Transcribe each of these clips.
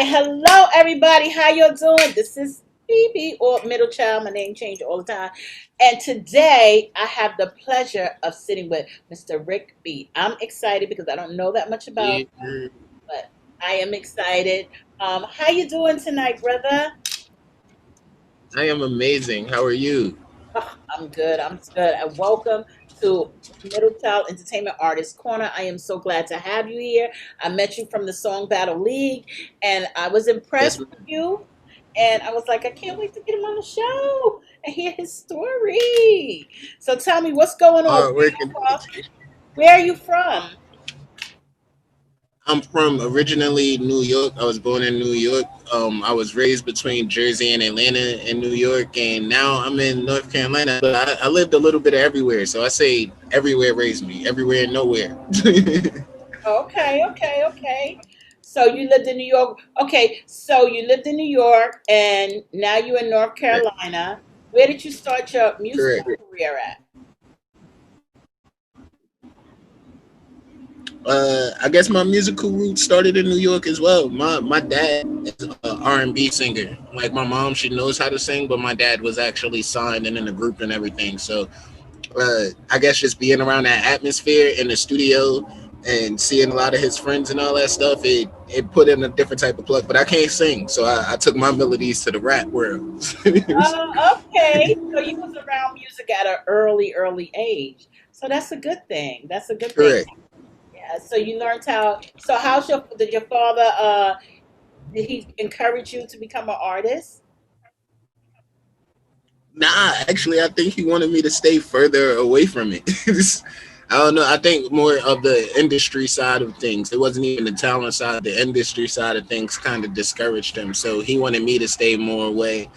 Hello everybody. How you doing? This is Phoebe or Middle Child. My name changed all the time. And today I have the pleasure of sitting with Mr. Rick B. I'm excited because I don't know that much about Yeah, him, but I am excited. How you doing tonight, brother? I am amazing. How are you? Oh, I'm good. I'm good. And welcome to Middle Child Entertainment Artist Corner. I am so glad to have you here. I met you from the Song Battle League, and I was Yes, impressed ma'am. with you. And I was like, I can't wait to get him on the show and hear his story. So tell me what's going on. Hard work and dedication. Where are you from? I'm from originally New York. I was born in New York. I was raised between Jersey and Atlanta in New York, and now I'm in North Carolina. But I lived a little bit of everywhere, so I say everywhere raised me, everywhere and nowhere. Okay, okay, okay. So you lived in New York. Okay, so you lived in New York and now you're in North Carolina. Where did you start your musical Correct. career at? I guess my musical roots started in New York as well. My dad is an R&B singer. Like my mom, she knows how to sing, but my dad was actually signed and in a group and everything. So I guess just being around that atmosphere in the studio and seeing a lot of his friends and all that stuff, it put in a different type of plug. But I can't sing, so I took my melodies to the rap world. Okay, so you was around music at an early age. So that's a good thing. That's a good thing. Correct. Yeah. So you learned how. So did your father? Did he encourage you to become an artist? Nah, actually, I think he wanted me to stay further away from it. I don't know. I think more of the industry side of things. It wasn't even the talent side. The industry side of things kind of discouraged him. So he wanted me to stay more away.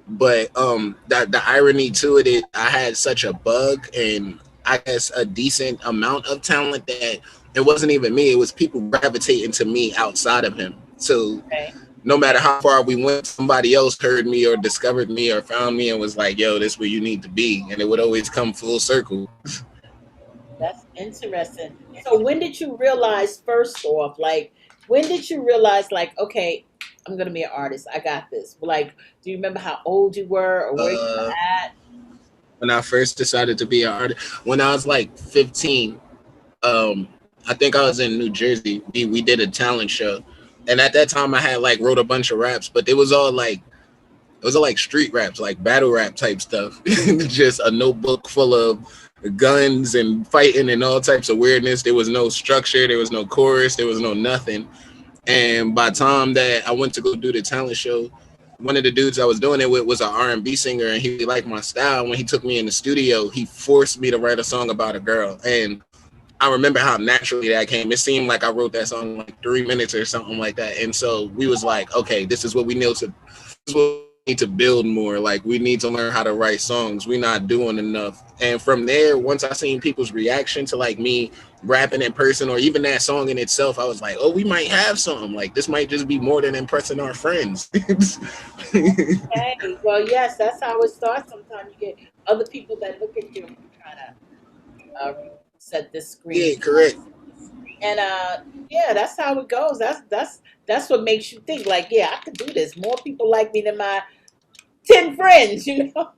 But the irony to it is, I had such a bug and I guess a decent amount of talent that it wasn't even me. It was people gravitating to me outside of him. So Okay. no matter how far we went, somebody else heard me or discovered me or found me and was like, yo, this is where you need to be. And it would always come full circle. That's interesting. So when did you realize first off, like when did you realize like, okay, I'm gonna be an artist. I got this. Like, do you remember how old you were or where you Uh, were at? when I first decided to be an artist, when I was like 15, um, I think I was in New Jersey. We did a talent show. And at that time I had like wrote a bunch of raps, but it was all like street raps, like battle rap type stuff. Just a notebook full of guns and fighting and all types of weirdness. There was no structure, there was no chorus, there was no nothing. And by the time that I went to go do the talent show, one of the dudes I was doing it with was an R&B singer, and he really liked my style. When he took me in the studio, he forced me to write a song about a girl, and I remember how naturally that came. It seemed like I wrote that song in like 3 minutes or something like that. And so we was like, okay, this is what we need to. This is what we need to build more. Like we need to learn how to write songs. We're not doing enough. And from there, once I seen people's reaction to like me rapping in person or even that song in itself, I was like, oh, we might have something. Like this might just be more than impressing our friends. Okay. Well, yes, that's how it starts. Sometimes you get other people that look at you and trying to set this screen. Yeah, correct. And yeah, that's how it goes. That's what makes you think like, yeah, I could do this. More people like me than my 10 friends, you know?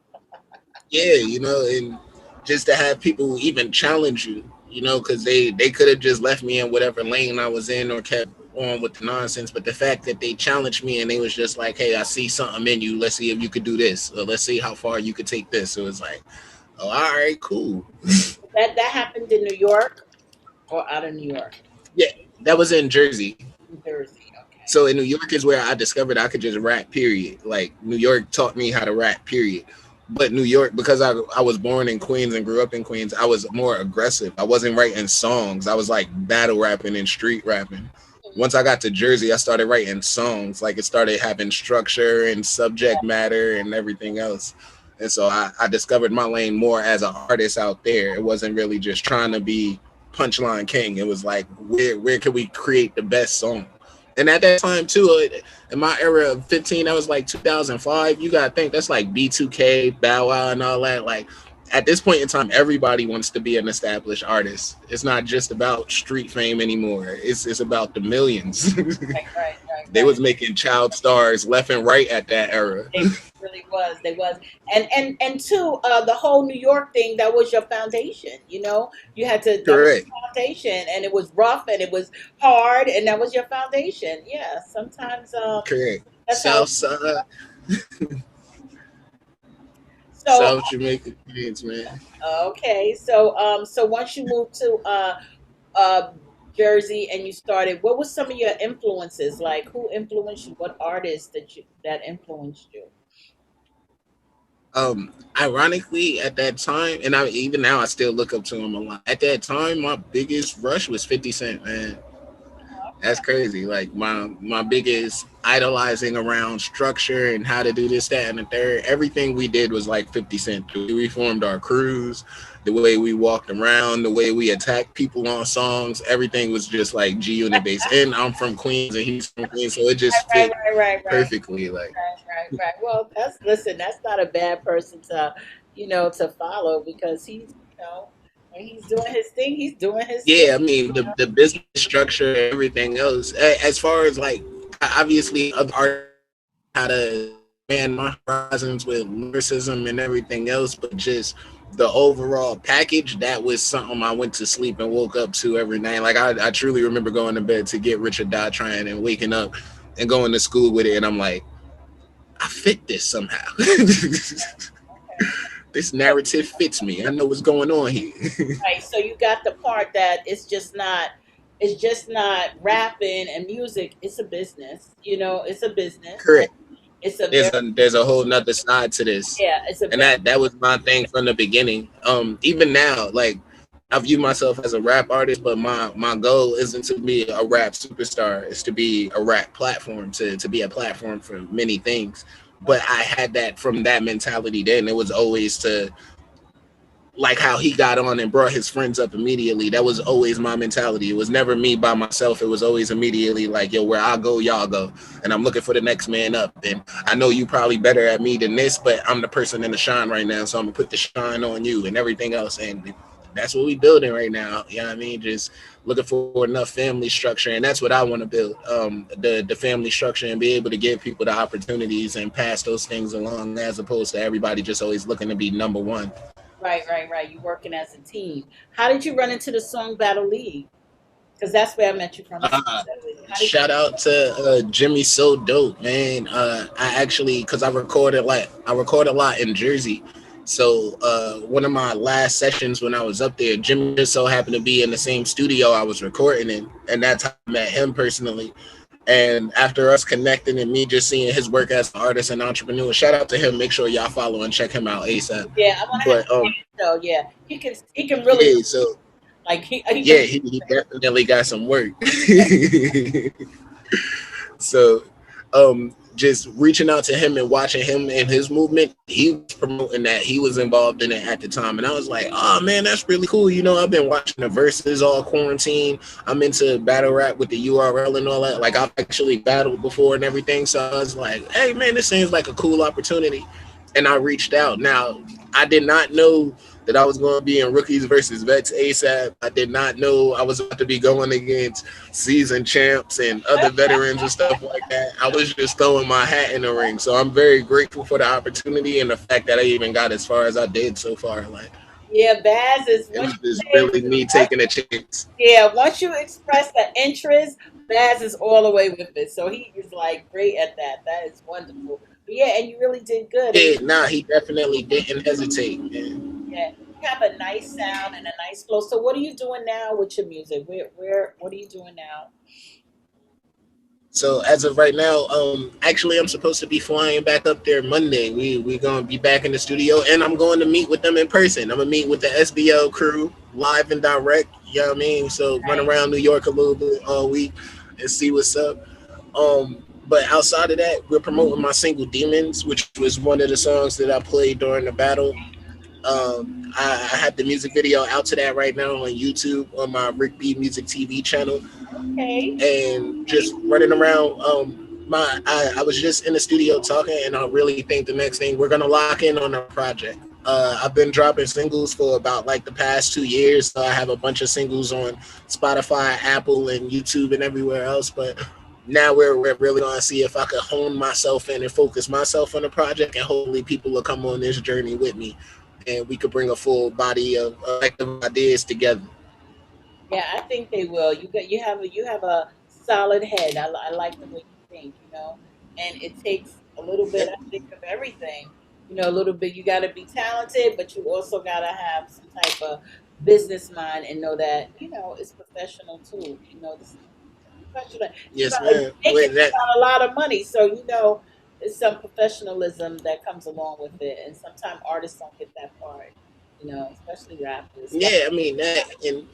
Yeah, and just to have people even challenge you, because they could have just left me in whatever lane I was in or kept on with the nonsense. But the fact that they challenged me and they was just like, hey, I see something in you. Let's see if you could do this, or let's see how far you could take this. So it's like, oh, all right, cool. That happened in New York or out of New York? Yeah, that was in Jersey. New Jersey. Okay. So in New York is where I discovered I could just rap, period. Like New York taught me how to rap, period. But New York, because I was born in Queens and grew up in Queens, I was more aggressive. I wasn't writing songs. I was like battle rapping and street rapping. Once I got to Jersey, I started writing songs. Like it started having structure and subject matter and everything else. And so I discovered my lane more as an artist out there. It wasn't really just trying to be punchline king. It was like where can we create the best song? And at that time too, in my era of 15, that was like 2005. You gotta think that's like B2K, Bow Wow, and all that. Like at this point in time, everybody wants to be an established artist. It's not just about street fame anymore. It's about the millions. Right, right, right, They right. was making child stars left and right at that era. They really was. They was. And two, the whole New York thing, that was your foundation, you know? You had to that was Correct. your foundation, and it was rough and it was hard, and that was your foundation. Yeah. Sometimes Correct. that's how it South Side, so South Jamaica kids, man. okay. So once you moved to uh Jersey and you started, what was some of your influences? Like who influenced you? What artists that influenced you? Ironically, at that time, and I even now I still look up to him a lot. At that time, my biggest rush was 50 Cent, man. That's crazy. Like my biggest idolizing around structure and how to do this, that, and the third. Everything we did was like 50 Cent. The way we formed our crews, the way we walked around, the way we attacked people on songs. Everything was just like G Unit based. And I'm from Queens and he's from Queens, so it just Right, fit right, right, right. perfectly. Like, Right. Well, that's listen. That's not a bad person to, to follow because he's, when he's doing his thing, he's doing his thing. yeah, I mean the business structure, and everything else. As far as like obviously other artists how to expand my horizons with lyricism and everything else, but just the overall package, that was something I went to sleep and woke up to every night. Like I truly remember going to bed to get Rich or Die Trying and waking up and going to school with it, and I'm like, I fit this somehow. Okay. This narrative fits me. I know what's going on here. Right. So you got the part that it's just not rapping and music. It's a business. It's a business. Correct. It's a there's very, a there's a whole nother side to this, yeah. It's a and very, that was my thing from the beginning. Even now, like I view myself as a rap artist, but my goal isn't to be a rap superstar. It's to be a rap platform, to be a platform for many things. But I had that from that mentality then. It was always to like how he got on and brought his friends up immediately. That was always my mentality. It was never me by myself. It was always immediately like, yo, where I go, y'all go. And I'm looking for the next man up. And I know you probably better at me than this, but I'm the person in the shine right now. So I'm gonna put the shine on you and everything else. And that's what we building right now. You know what I mean? Just looking for enough family structure. And that's what I want to build. The family structure and be able to give people the opportunities and pass those things along as opposed to everybody just always looking to be number one. right. You working as a team. How did you run into the Song Battle League? Because that's where I met you from. The Song Uh, Battle League. How did you? Shout out to Jimmy So Dope, man. I actually, cause I record a lot in Jersey. So one of my last sessions when I was up there, Jimmy just so happened to be in the same studio I was recording in, and that's how I met him personally. And after us connecting and me just seeing his work as an artist and entrepreneur, shout out to him. Make sure y'all follow and check him out ASAP. Yeah, I want to have him But on the show. Yeah, he can really yeah, so like he yeah, can. he definitely got some work. So, just reaching out to him and watching him and his movement, he was promoting that he was involved in it at the time, and I was like, oh man, that's really cool. I've been watching the verses all quarantine. I'm into battle rap with the URL and all that. Like I've actually battled before and everything, so I was like, hey man, this seems like a cool opportunity, and I reached out. Now, I did not know that I was going to be in Rookies versus Vets ASAP. I did not know I was about to be going against seasoned champs and other veterans and stuff like that. I was just throwing my hat in the ring. So I'm very grateful for the opportunity and the fact that I even got as far as I did so far. Like Yeah, Baz is it once was just you say really me taking a chance. yeah, once you express the interest, Baz is all the way with it. So he is like great at that. That is wonderful. But yeah, and you really did good. And Yeah, nah, he definitely didn't hesitate, man. yeah, you have a nice sound and a nice flow. So what are you doing now with your music? What are you doing now? So as of right now, actually I'm supposed to be flying back up there Monday. We gonna be back in the studio, and I'm going to meet with them in person. I'm gonna meet with the SBL crew live and direct. You know what I mean? So run around New York a little bit all week and see what's up. But outside of that, we're promoting my single "Demons," which was one of the songs that I played during the battle. I have the music video out to that right now on YouTube on my Rick B Music TV channel, Okay. and just running around. I was just in the studio talking, and I really think the next thing we're gonna lock in on a project. I've been dropping singles for about like the past 2 years. So I have a bunch of singles on Spotify, Apple, and YouTube, and everywhere else. But now we're really gonna see if I could hone myself in and focus myself on the project, and hopefully people will come on this journey with me, and we could bring a full body of collective ideas together. Yeah, I think they will. You have a solid head. I like the way you think, and it takes a little bit, Yep. I think, of everything. A little bit. You got to be talented, but you also got to have some type of business mind and know that it's professional too. This is professional. Yes, It's man. making Wait, that about a lot of money, so it's some professionalism that comes along with it, and sometimes artists don't get that part. Especially rappers. yeah, I mean that, and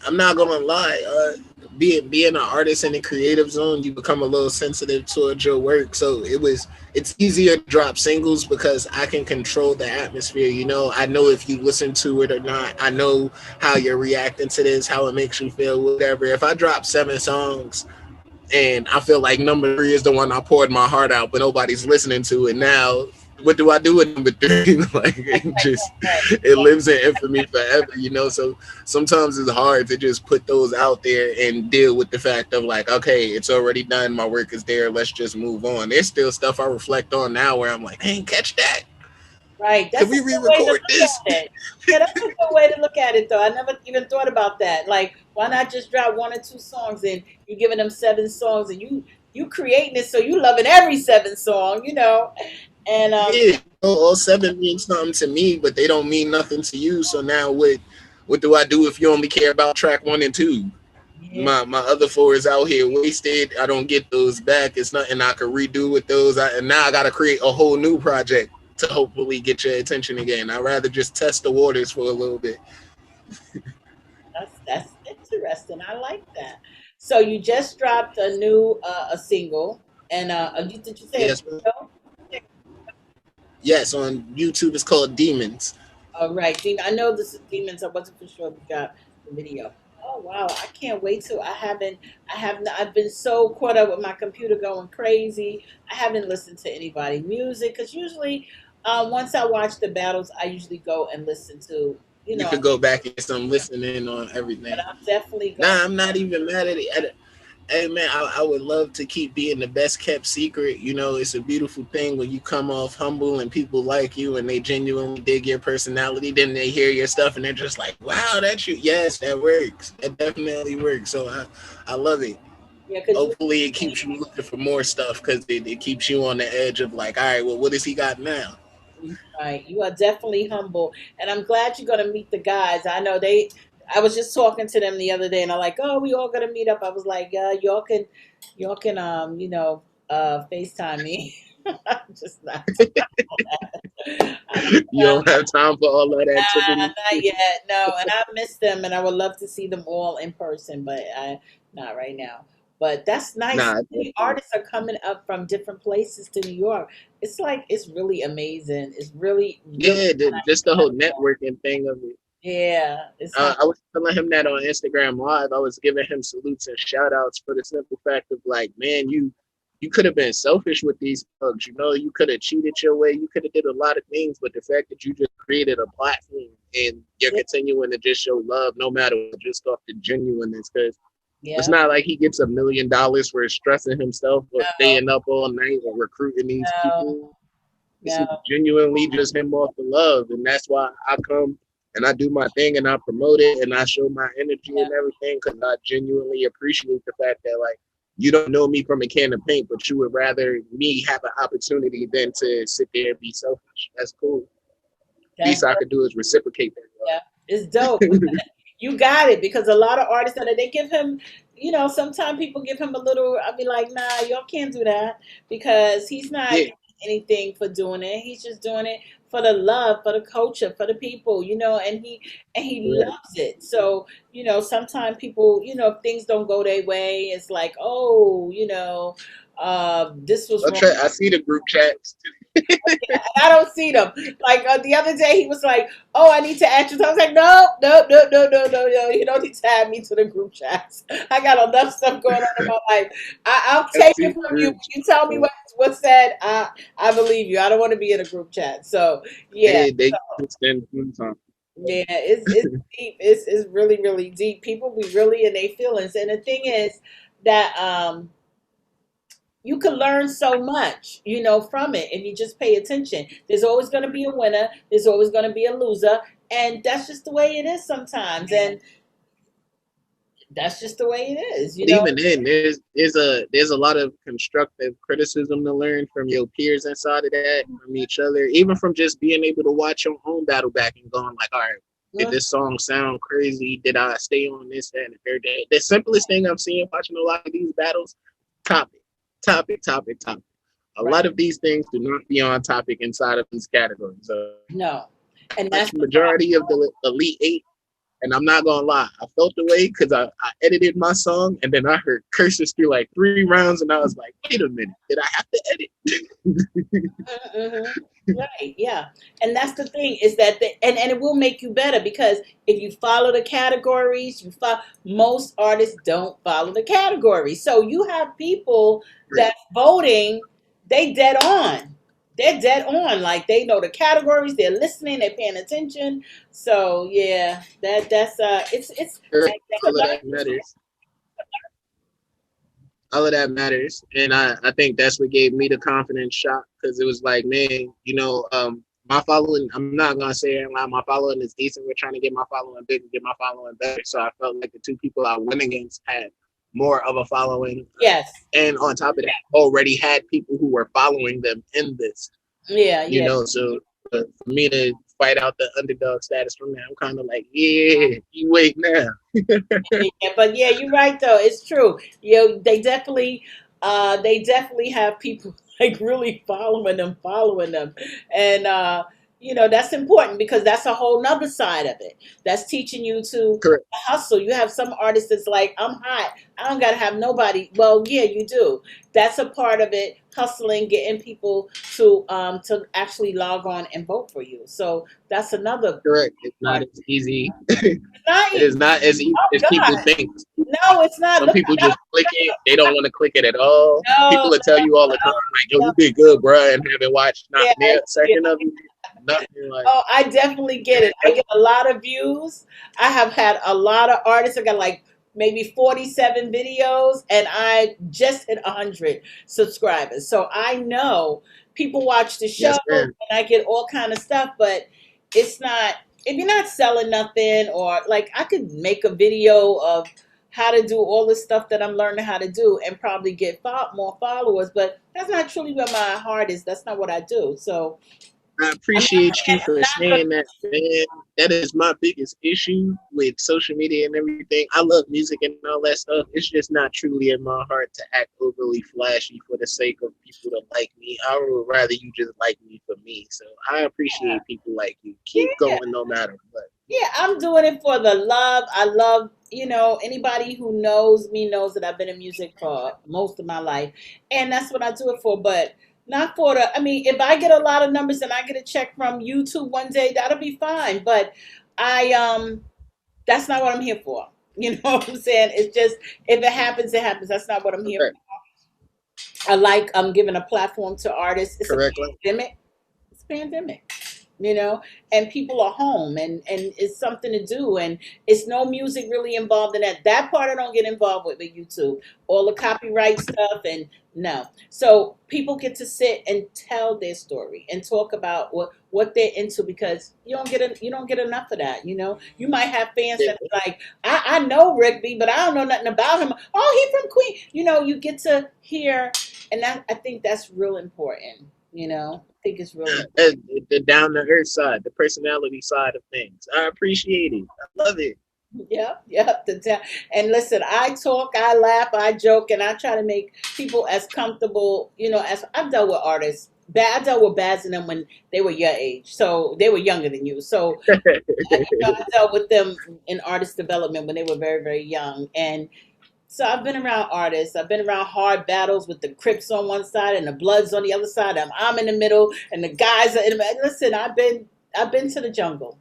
I'm not gonna lie. Being an artist in the creative zone, you become a little sensitive towards your work. So it's easier to drop singles because I can control the atmosphere. I know if you listen to it or not. I know how you're reacting to this, how it makes you feel, whatever. If I drop 7 songs and I feel like number 3 is the one I poured my heart out, but nobody's listening to it now. What do I do with number 3? Like it just Right. it lives in infamy forever. So sometimes it's hard to just put those out there and deal with the fact of like, okay, it's already done, my work is there, let's just move on. There's still stuff I reflect on now where I'm like, hey, catch that. Right. Could That's a we good way to re-record look this? at it. Yeah, that's a good way to look at it, though. I never even thought about that. Like, why not just drop one or two songs and you're giving them 7 songs and you creating it so you loving every 7 song. And Yeah, all 7 mean something to me, but they don't mean nothing to you. So now what do I do if you only care about track 1 and 2? yeah, My other 4 is out here wasted. I don't get those back. It's nothing I could redo with those. And now I got to create a whole new project to hopefully get your attention again. I'd rather just test the waters for a little bit. that's interesting. I like that. So you just dropped a new a single, and did you say a Yes, video? yes. On YouTube, it's called Demons. Oh, right. I know this is Demons. I wasn't for sure if you got the video. Oh wow! I can't wait to. I've been so caught up with my computer going crazy. I haven't listened to anybody music because usually, once I watch the battles, I usually go and listen to. You could go back and get some listening on But everything. I'm definitely going. Nah, I'm not even mad at it. Hey man, I would love to keep being the best kept secret. It's a beautiful thing when you come off humble and people like you and they genuinely dig your personality. Then they hear your stuff and they're just like, "Wow, that's you." Yes, that works. That definitely works. So I love it. Yeah, because you Hopefully, it keeps you looking for more stuff because it keeps you on the edge of like, all right, well, what does he got now? right. You are definitely humble, and I'm glad you're gonna meet the guys. I know they. I was just talking to them the other day, and I'm like, "Oh, we all gonna meet up." I was like, "Yeah, y'all can, FaceTime me." I'm just not. I don't You don't have time for all that activity. not yet. No, and I miss them, and I would love to see them all in person, but not right now. But that's nice. Nah, The definitely. artists are coming up from different places to New York. It's really amazing. It's really, really Yeah, just the nice. whole networking thing of it. Yeah, it's nice. I was telling him that on Instagram Live. I was giving him salutes and shout outs for the simple fact of like, man, you could have been selfish with these bugs. You could have cheated your way. You could have did a lot of things, but the fact that you just created a platform and you're Yeah, continuing to just show love, no matter what, just off the genuineness, because it's yeah. not like he gets $1 million for stressing himself or No, staying up all night or recruiting these no, people. This is no. genuinely just him off the love, and that's why I come and I do my thing and I promote it and I show my energy Yeah, and everything because I genuinely appreciate the fact that like you don't know me from a can of paint, but you would rather me have an opportunity than to sit there and be selfish. That's cool. that's Least I could do is reciprocate yeah. It's dope. that. You got it because a lot of artists that they give him, sometimes people give him a little. I be like, nah, y'all can't do that because he's not Yeah, getting anything for doing it. He's just doing it for the love, for the culture, for the people, and he correct. loves it. So sometimes people, if things don't go their way, it's like, oh, this was wrong. I see the group chats. I don't see them. Like the other day, he was like, "Oh, I need to add you." I was like, "No, no, no, no, no, no, no. You don't need to add me to the group chats. I got enough stuff going on in my life. I'll I take see it the from you. When group you tell me chat. what's said, I believe you. I don't want to be in a group chat. So yeah, They extend sometimes. yeah, it's deep. It's really really deep. People be really in their feelings, and the thing is that you can learn so much, from it if you just pay attention. There's always going to be a winner. There's always going to be a loser, and that's just the way it is sometimes. And that's just the way it is, But even then, there's a lot of constructive criticism to learn from your peers inside of that, from each other, even from just being able to watch your own battle back and going like, all right, did Mhm. this song sound crazy? Did I stay on this, that, and the third day? The simplest thing I'm seeing watching a lot of these battles, topic, topic. A Right. lot of these things do not be on topic inside of these categories. No, and Like that's the the problem. majority of the Elite Eight, and I'm not gonna lie, I felt the way because I edited my song and then I heard curses through like 3 rounds and I was like, wait a minute, did I have to edit? Hmm. Right, yeah. And that's the thing is that and it will make you better because if you follow the categories, most artists don't follow the categories. So you have people Right. that voting, they dead on. They're dead on. Like they know the categories, they're listening, they're paying attention. So yeah, that's Correct. it's a All of learning that matters. All of that matters. And I think that's what gave me the confidence shot because it was like, man, my following, I'm not gonna say it loud, my following is decent. We're trying to get my following big and get my following better. So I felt like the two people I went against had more of a following. Yes. And on top of that, already had people who were following them in this, Yeah, yeah. So for me to fight out the underdog status from that, I'm kind of like, yeah, you wait now. Yeah, but yeah, you're right though. It's true. They definitely have people like really following them, and that's important because that's a whole nother side of it. That's teaching you to Correct. hustle. You have some artists that's like, I'm hot. I don't gotta have nobody. Well, yeah, you do. That's a part of it. Hustling, getting people to actually log on and vote for you. So that's another Correct. It's not part. as easy. It's not It is easy. not as easy Oh as people God, think. no, it's not. Some Look, people just click it. They don't want to click it at all. no, People will tell you all the time, like, yo, no, you did good, bro, and haven't watched not yeah, near a yeah. second of it. Nothing like Oh, I definitely get it. I get a lot of views. I have had a lot of artists. I got like maybe 47 videos, and I just hit 100 subscribers. So I know people watch the show, yes, man. and I get all kind of stuff. But it's not if you're not selling nothing, or like I could make a video of how to do all the stuff that I'm learning how to do, and probably get more followers. But that's not truly where my heart is. That's not what I do. So I I'm appreciate you I'm for not gonna. saying that, man. That is my biggest issue with social media and everything. I love music and all that stuff. It's just not truly in my heart to act overly flashy for the sake of people to like me. I would rather you just like me for me. So I appreciate people like you. Keep Yeah, going no matter what. yeah, I'm doing it for the love. I love, anybody who knows me knows that I've been in music for most of my life. And that's what I do it for. But not for I mean, if I get a lot of numbers and I get a check from YouTube one day, that'll be fine. But that's not what I'm here for. You know what I'm saying? It's just, if it happens, it happens. That's not what I'm here Correct. for. I like giving a platform to artists. It's a Correct. pandemic. It's a pandemic, and people are home, and it's something to do, and it's no music really involved in that part. I don't get involved with YouTube, all the copyright stuff, and no. So people get to sit and tell their story and talk about what they're into, because you don't get enough of that. You might have fans that are like, I know Rick B, but I don't know nothing about him. Oh, he from Queen. You get to hear, and I think that's real important. I think it's really. The down to earth side, the personality side of things. I appreciate it. I love it. Yep, yep. And listen, I talk, I laugh, I joke, and I try to make people as comfortable, as I've dealt with artists. I dealt with Baz and them when they were your age, so they were younger than you. So I dealt with them in artist development when they were very, very young. And so I've been around artists. I've been around hard battles with the Crips on one side and the Bloods on the other side. I'm in the middle, and the guys are in the. Listen, I've been to the jungle,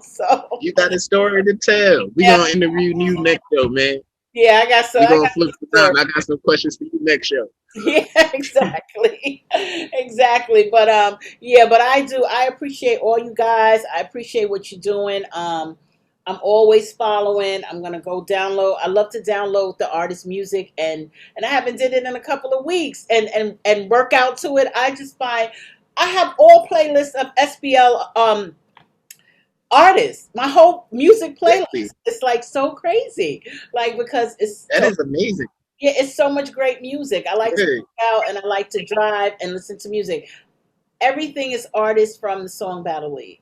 So You got a story to tell. We yeah, gonna interview you next show, man. yeah. I got so We I gonna got flip some around. stories. I got some questions for you next show. Yeah, exactly. Exactly. But yeah, but I appreciate all you guys. I appreciate what you're doing. I'm always following. I'm gonna go download. I love to download the artist music, and I haven't did it in a couple of weeks, and work out to it. I just find I have all playlists of SBL artists. My whole music Really, playlist. It's like so crazy, like because it's that so is amazing. yeah, it's so much great music. I like to Good. work out and I like to drive and listen to music. Everything is artists from the Song Battle League.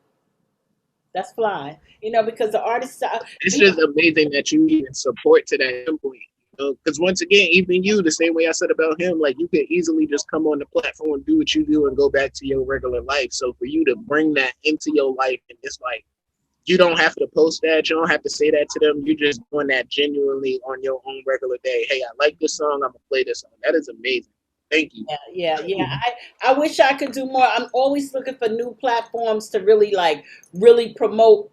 That's fly, because the artists. It's We just amazing that you even support to that point. Because once again, even you, the same way I said about him, like you could easily just come on the platform, do what you do, and go back to your regular life. So for you to bring that into your life, and it's like you don't have to post that, you don't have to say that to them. You're just doing that genuinely on your own regular day. Hey, I like this song. I'm gonna play this song. That is amazing. Thank you. Yeah, yeah, yeah. I wish I could do more. I'm always looking for new platforms to really promote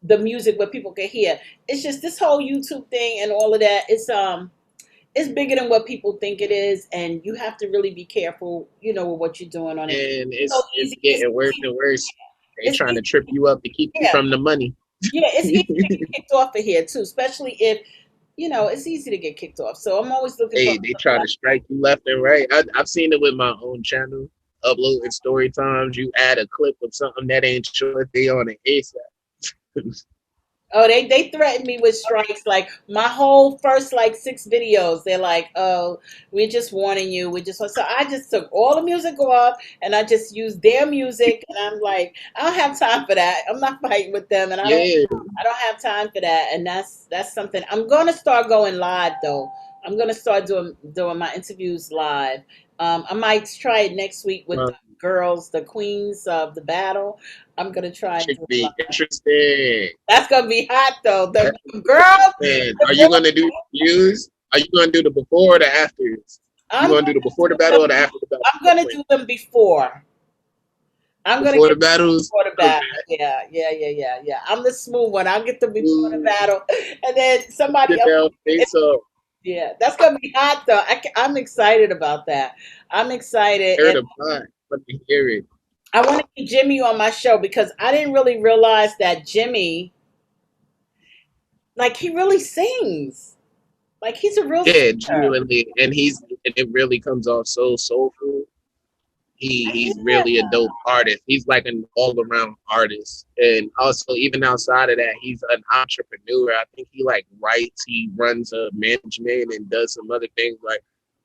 the music where people can hear. It's just this whole YouTube thing and all of that. It's bigger than what people think it is, and you have to really be careful, with what you're doing on it. And It's so it's easy. getting worse and worse. They It's trying to easy. trip you up to keep you Yeah, from the money. yeah. It's easy to get kicked off of here too, especially if it's easy to get kicked off. So I'm always looking for. They try to strike you left and right. I've seen it with my own channel. Uploading story times, you add a clip of something that ain't sure they on it ASAP. Oh, they threatened me with strikes. Like my whole first like 6 videos, they're like, "Oh, we're just warning you. We just." So I just took all the music off and I just used their music. And I'm like, I don't have time for that. I'm not fighting with them, and Yeah, I don't have time for that. And that's something I'm gonna start going live though. I'm gonna start doing my interviews live. I might try it next week with the girls, the queens of the battle. I'm gonna try and should do it be live. interesting. That's gonna be hot though. That, The girls, man, the are you girls. gonna do views? Are you gonna do the before or the after? You I'm gonna do the gonna before do the battle them. or the after the battle? I'm gonna do them before. I'm gonna Before get the them battles? before the Okay. battle. Yeah, yeah, yeah, yeah, yeah. I'm the smooth one. I'll get them before the Ooh, battle, and then somebody get else. down, face up. Yeah, that's gonna be hot though. I'm excited about that. I'm excited, Heard and of mine. Let me hear it. I want to get Jimmy on my show because I didn't really realize that Jimmy, like, he really sings. Like, he's a real Yeah, singer. genuinely, and it really comes off so soulful. He's Yeah. really a dope artist. He's like an all around artist, and also even outside of that, he's an entrepreneur. I think he like writes, he runs a management, and does some other things. Like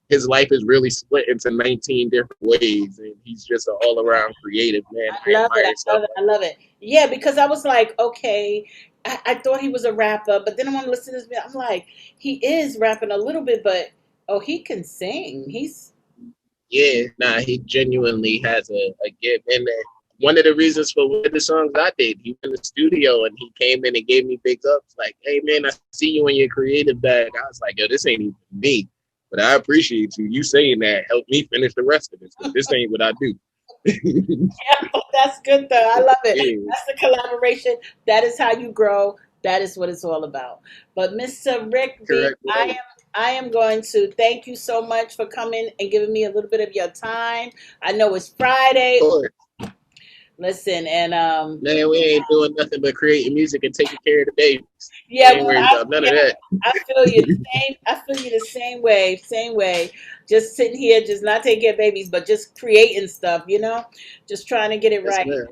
his life is really split into 19 different ways, and he's just an all around creative man. I I love it. admire I stuff love it. like I love it. Yeah, because I was like, okay, I thought he was a rapper, but then I want to listen to this. I'm like, he is rapping a little bit, but oh, he can sing. He's yeah, nah, he genuinely has a gift. And one of the reasons for one of the songs I did, he went in the studio and he came in and gave me big ups, like, hey man, I see you in your creative bag. I was like, yo, this ain't even me. But I appreciate you. You saying that helped me finish the rest of this because this ain't what I do. yeah, that's good though. I love it. Yeah, That's the collaboration. That is how you grow. That is what it's all about. But Mr. Rick B, correct. Right. I am going to thank you so much for coming and giving me a little bit of your time. I know it's Of Friday. course. Listen, and Man, we ain't doing nothing but creating music and taking care of the babies. We yeah, ain't worried about none yeah, of that. I feel you the same. I feel you the same way. Same way. Just sitting here, just not taking care of babies, but just creating stuff. Just trying to get it Yes, right. man.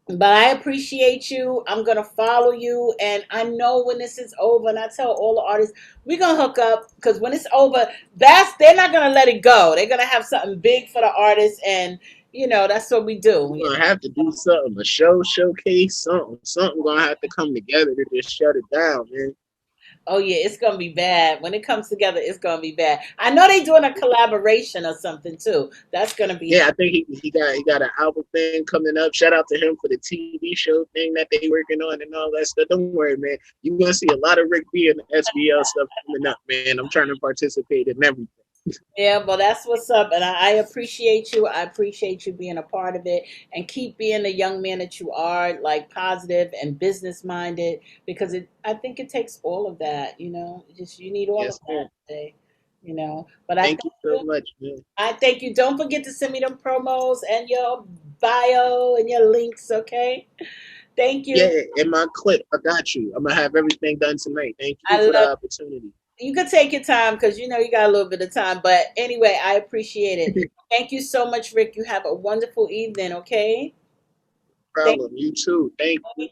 But I appreciate you. I'm gonna follow you, and I know when this is over. And I tell all the artists, we're gonna hook up because when it's over, they're not gonna let it go. They're gonna have something big for the artists, and that's what we do. We're gonna have to do something, a showcase, something gonna have to come together to just shut it down, man. Oh yeah, it's gonna be bad. When it comes together, it's gonna be bad. I know they're doing a collaboration or something too. That's gonna be Yeah, I think he got an album thing coming up. Shout out to him for the TV show thing that they working on and all that stuff. Don't worry, man. You're gonna see a lot of Rick B and the SBL stuff coming up, man. I'm trying to participate in everything. yeah, but that's what's up, and I appreciate you. I appreciate you being a part of it, and keep being the young man that you are, like positive and business minded, because I think it takes all of that. Just you need all of Yes, that man. today. But I thank Thank you so you. much, man. I thank you. Don't forget to send me them promos and your bio and your links, okay? Thank Yeah, you. in my clip, I got you. I'm gonna have everything done tonight. Thank you I for the love. opportunity. You could take your time because you know you got a little bit of time. But anyway, I appreciate it. Thank you so much, Rick. You have a wonderful evening. Okay. Thank Problem. You too. Thank you.